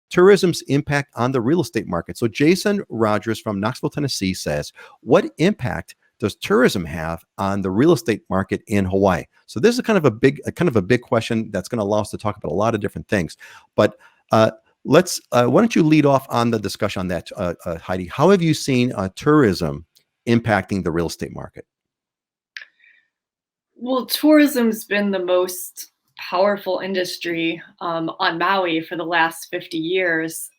tourism's impact on the real estate market. So Jason Rogers from Knoxville, Tennessee says, what impact does tourism have on the real estate market in Hawaii? So this is kind of a big question that's going to allow us to talk about a lot of different things. But why don't you lead off on the discussion on that, Heidi? How have you seen tourism impacting the real estate market? Well, tourism's been the most powerful industry on Maui for the last 50 years.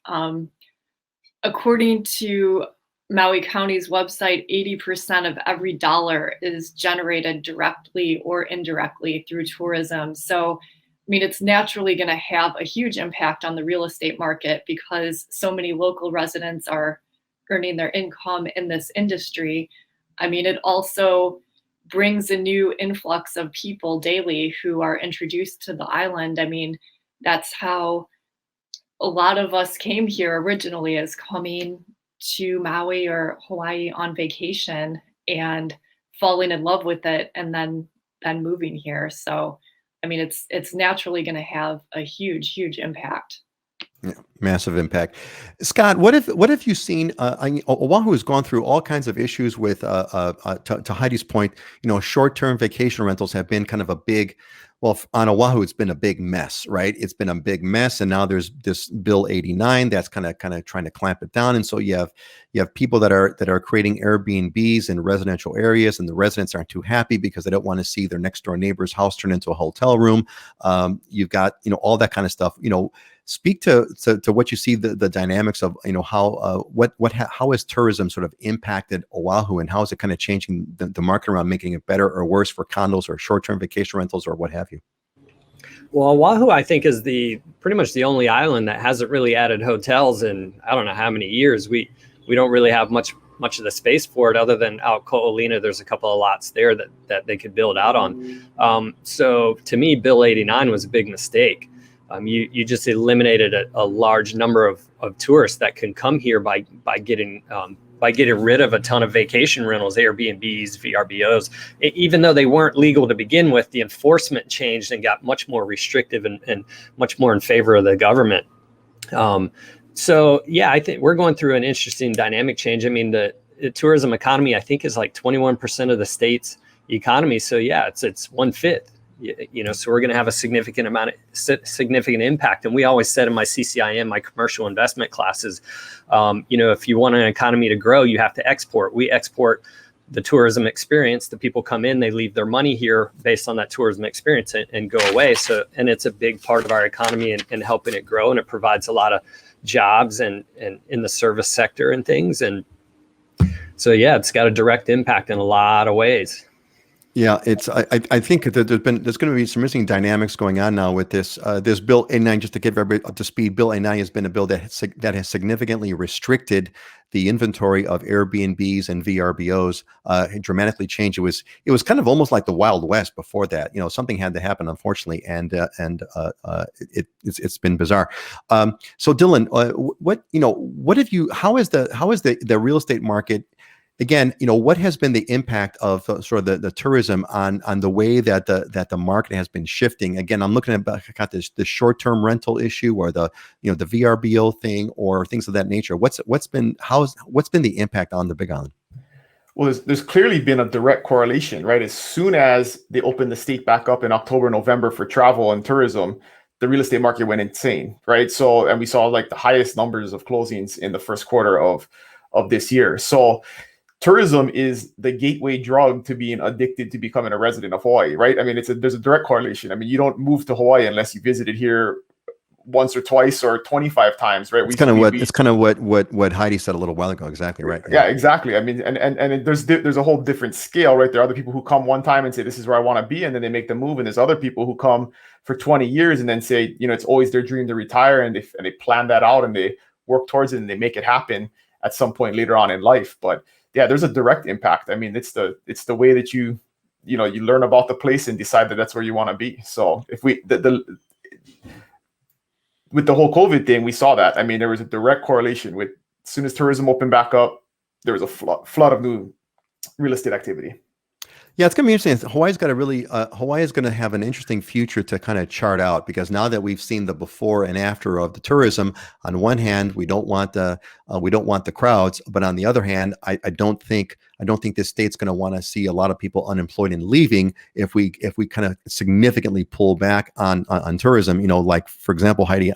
According to Maui County's website, 80% of every dollar is generated directly or indirectly through tourism. So, I mean, it's naturally going to have a huge impact on the real estate market because so many local residents are earning their income in this industry. I mean, it also brings a new influx of people daily who are introduced to the island. I mean, that's how a lot of us came here originally, as coming to Maui or Hawaii on vacation and falling in love with it and then moving here. So, I mean, it's naturally going to have a huge impact. Yeah, massive impact. Scott, what have you seen? Oahu has gone through all kinds of issues with, to Heidi's point, short-term vacation rentals have been kind of a big, well, on Oahu, it's been a big mess, right? It's been a big mess. And now there's this Bill 89 that's kind of trying to clamp it down. And so you have people that are creating Airbnbs in residential areas, and the residents aren't too happy because they don't want to see their next door neighbor's house turn into a hotel room. You've got, all that kind of stuff, Speak to what you see the dynamics of how has tourism sort of impacted Oahu, and how is it kind of changing the market around, making it better or worse for condos or short-term vacation rentals or what have you? Well, Oahu, I think, is pretty much the only island that hasn't really added hotels in I don't know how many years. We don't really have much of the space for it, other than out Ko'olina. There's a couple of lots there that they could build out on. So to me, Bill 89 was a big mistake. You just eliminated a large number of tourists that can come here by getting rid of a ton of vacation rentals, Airbnbs, VRBOs. Even though they weren't legal to begin with, the enforcement changed and got much more restrictive and much more in favor of the government. So yeah, I think we're going through an interesting dynamic change. I mean, the tourism economy, I think, is like 21% of the state's economy. So yeah, it's 1/5. So we're going to have a significant impact. And we always said in my CCIM, my commercial investment classes, if you want an economy to grow, you have to export. We export the tourism experience. The people come in, they leave their money here based on that tourism experience and go away. So, and it's a big part of our economy and helping it grow. And it provides a lot of jobs and in the service sector and things. And so, yeah, it's got a direct impact in a lot of ways. Yeah, I think that there's going to be some interesting dynamics going on now with this Bill 89. Just to get everybody up to speed, Bill 89 has been a bill that has significantly restricted the inventory of Airbnbs and VRBOs. It dramatically changed. It was kind of almost like the Wild West before that. Something had to happen, unfortunately, and it's been bizarre. So Dylan, how is the real estate market? Again, what has been the impact of sort of the tourism on the way that the market has been shifting? Again, I'm looking at the short-term rental issue, or the VRBO thing, or things of that nature. What's been the impact on the Big Island? Well, there's clearly been a direct correlation, right? As soon as they opened the state back up in October, November for travel and tourism, the real estate market went insane, right? So, and we saw like the highest numbers of closings in the first quarter of this year. So tourism is the gateway drug to being addicted to becoming a resident of Hawaii, right? I mean, there's a direct correlation. I mean, you don't move to Hawaii unless you visited here once or twice or 25 times, right? It's kind of what Heidi said a little while ago. Exactly right. Yeah, exactly. I mean, and there's a whole different scale, right? There are other people who come one time and say, this is where I want to be, and then they make the move. And there's other people who come for 20 years and then say, it's always their dream to retire, and they plan that out and they work towards it and they make it happen at some point later on in life. But yeah, there's a direct impact. I mean, it's the way that you learn about the place and decide that that's where you want to be. So if with the whole COVID thing, we saw that. I mean, there was a direct correlation with, as soon as tourism opened back up, there was a flood of new real estate activity. Yeah, it's going to be interesting. Hawaii is going to have an interesting future to kind of chart out, because now that we've seen the before and after of the tourism, on one hand, we don't want the crowds, but on the other hand, I don't think this state's going to want to see a lot of people unemployed and leaving if we kind of significantly pull back on tourism. Like for example, Heidi,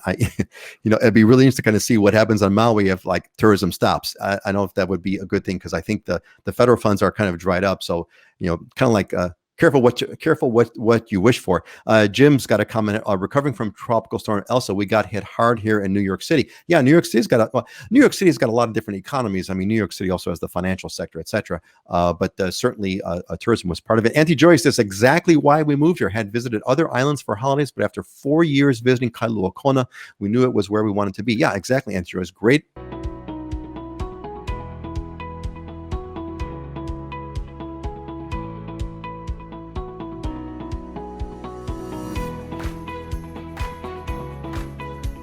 it'd be really interesting to kind of see what happens on Maui if like tourism stops. I don't know if that would be a good thing, because I think the federal funds are kind of dried up. So kind of like careful what you wish for. Jim's got a comment. Recovering from Tropical Storm Elsa, we got hit hard here in New York City. Yeah, New York City's got a lot of different economies. I mean, New York City also has the financial sector, etc. But certainly tourism was part of it. Auntie Joyce, that's exactly why we moved here. Had visited other islands for holidays, but after 4 years visiting Kailua Kona, we knew it was where we wanted to be. Yeah, exactly, Auntie Joyce. Great